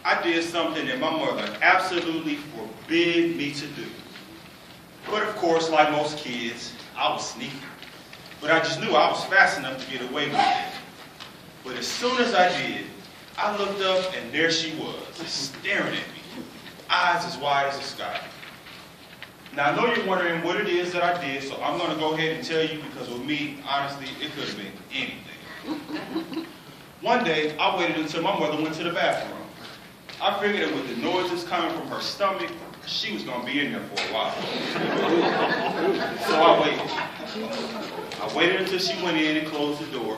I did something that my mother absolutely forbid me to do. But of course, like most kids, I was sneaky. But I just knew I was fast enough to get away with it. But as soon as I did, I looked up and there she was, staring at me, eyes as wide as the sky. Now I know you're wondering what it is that I did, so I'm going to go ahead and tell you, because with me, honestly, it could have been anything. One day, I waited until my mother went to the bathroom. I figured that with the noises coming from her stomach, she was going to be in there for a while. So I waited. I waited until she went in and closed the door,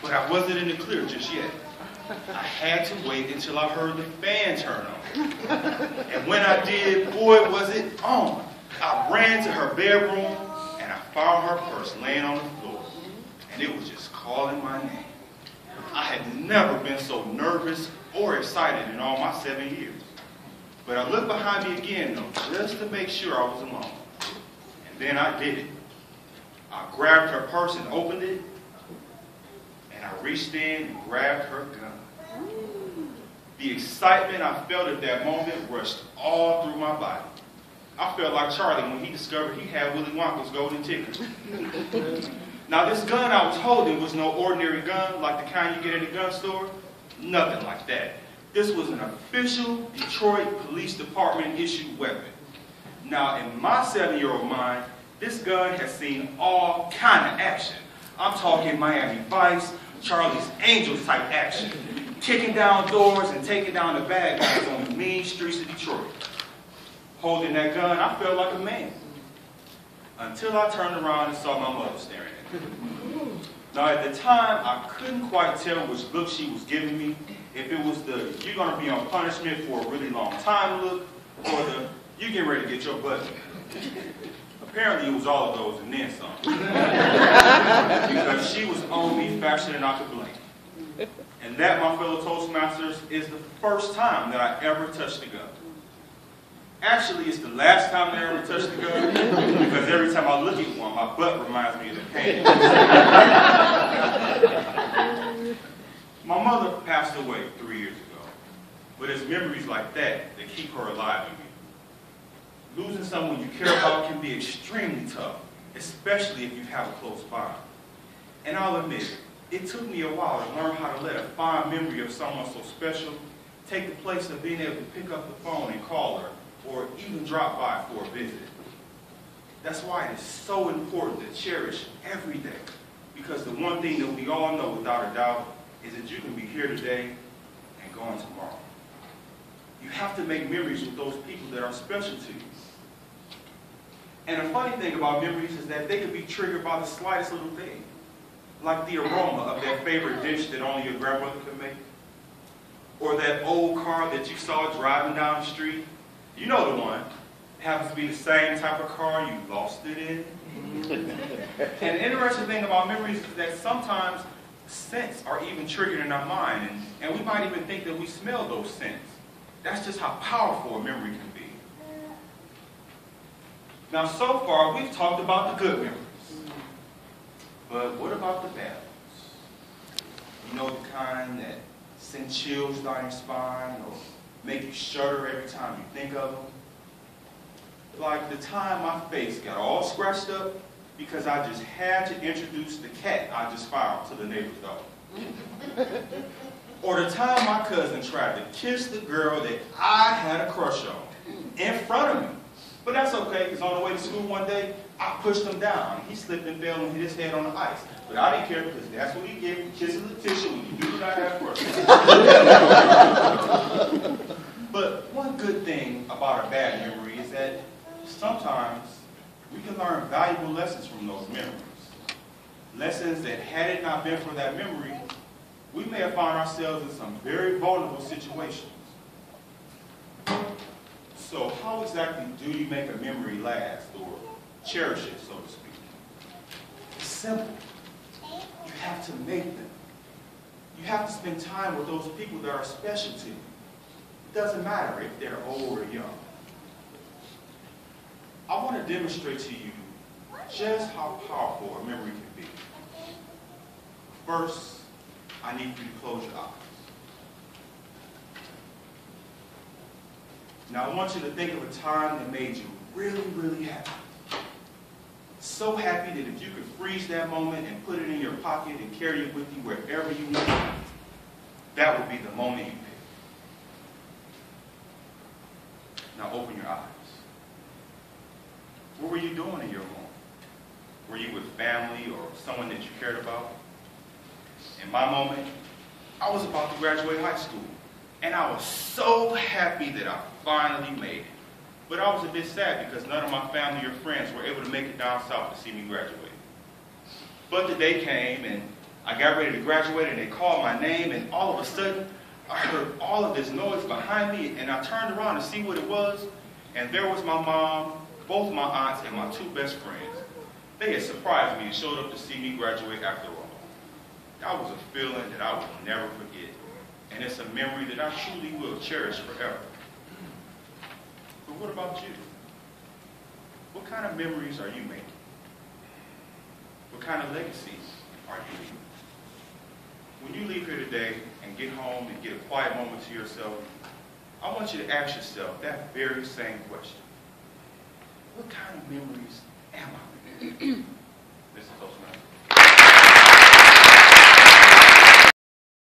but I wasn't in the clear just yet. I had to wait until I heard the fan turn on. And when I did, boy, was it on. I ran to her bedroom and I found her purse laying on the floor. And it was just calling my name. I had never been so nervous or excited in all my 7 years. But I looked behind me again, though, just to make sure I was alone. And then I did it. I grabbed her purse and opened it, and I reached in and grabbed her gun. The excitement I felt at that moment rushed all through my body. I felt like Charlie when he discovered he had Willy Wonka's golden ticket. Now this gun I was holding was no ordinary gun like the kind you get at a gun store. Nothing like that. This was an official Detroit Police Department issued weapon. Now in my 7-year-old mind, this gun has seen all kind of action. I'm talking Miami Vice, Charlie's Angels type action. Kicking down doors and taking down the bad guys on the mean streets of Detroit. Holding that gun, I felt like a man. Until I turned around and saw my mother staring at me. Now at the time, I couldn't quite tell which look she was giving me. If it was the, you're going to be on punishment for a really long time look, or the, you get ready to get your butt. Apparently it was all of those and then some. Because she was on me faster than I could blink. And that, my fellow Toastmasters, is the first time that I ever touched a gun. Actually, it's the last time I ever touched a gun, because every time I look at one, my butt reminds me of the pain. My mother passed away 3 years ago, but it's memories like that that keep her alive in me. Losing someone you care about can be extremely tough, especially if you have a close bond. And I'll admit, it took me a while to learn how to let a fond memory of someone so special take the place of being able to pick up the phone and call her, or even drop by for a visit. That's why it is so important to cherish every day, because the one thing that we all know without a doubt is that you can be here today and gone tomorrow. You have to make memories with those people that are special to you. And the funny thing about memories is that they can be triggered by the slightest little thing, like the aroma of that favorite dish that only your grandmother could make, or that old car that you saw driving down the street. You know the one. It happens to be the same type of car you lost it in. And the interesting thing about memories is that sometimes scents are even triggered in our mind, and we might even think that we smell those scents. That's just how powerful a memory can be. Now, so far, we've talked about the good memories. But what about the bad ones? You know, the kind that send chills down your spine or make you shudder every time you think of them? Like the time my face got all scratched up because I just had to introduce the cat I just found to the neighbor's dog. Or the time my cousin tried to kiss the girl that I had a crush on in front of me. But that's okay, because on the way to school one day, I pushed him down. He slipped and fell and hit his head on the ice. But I didn't care, because that's what he gave me, kisses the tissue when you do not have crush. But one good thing about a bad memory is that sometimes we can learn valuable lessons from those memories. Lessons that, had it not been for that memory, we may have found ourselves in some very vulnerable situations. So how exactly do you make a memory last, or cherish it, so to speak? It's simple. You have to make them. You have to spend time with those people that are special to you. It doesn't matter if they're old or young. I want to demonstrate to you just how powerful a memory can be. First, I need you to close your eyes. Now I want you to think of a time that made you really, really happy. So happy that if you could freeze that moment and put it in your pocket and carry it with you wherever you went, that would be the moment you picked. Now open your eyes. What were you doing in your home? Were you with family or someone that you cared about? In my moment, I was about to graduate high school, and I was so happy that I finally made it. But I was a bit sad because none of my family or friends were able to make it down south to see me graduate. But the day came, and I got ready to graduate, and they called my name, and all of a sudden, I heard all of this noise behind me, and I turned around to see what it was, and there was my mom, both my aunts, and my two best friends. They had surprised me and showed up to see me graduate after all. That was a feeling that I will never forget, and it's a memory that I truly will cherish forever. But what about you? What kind of memories are you making? What kind of legacies are you leaving? When you leave here today and get home and get a quiet moment to yourself, I want you to ask yourself that very same question. What kind of memories am I making? Mr. Toastmaster.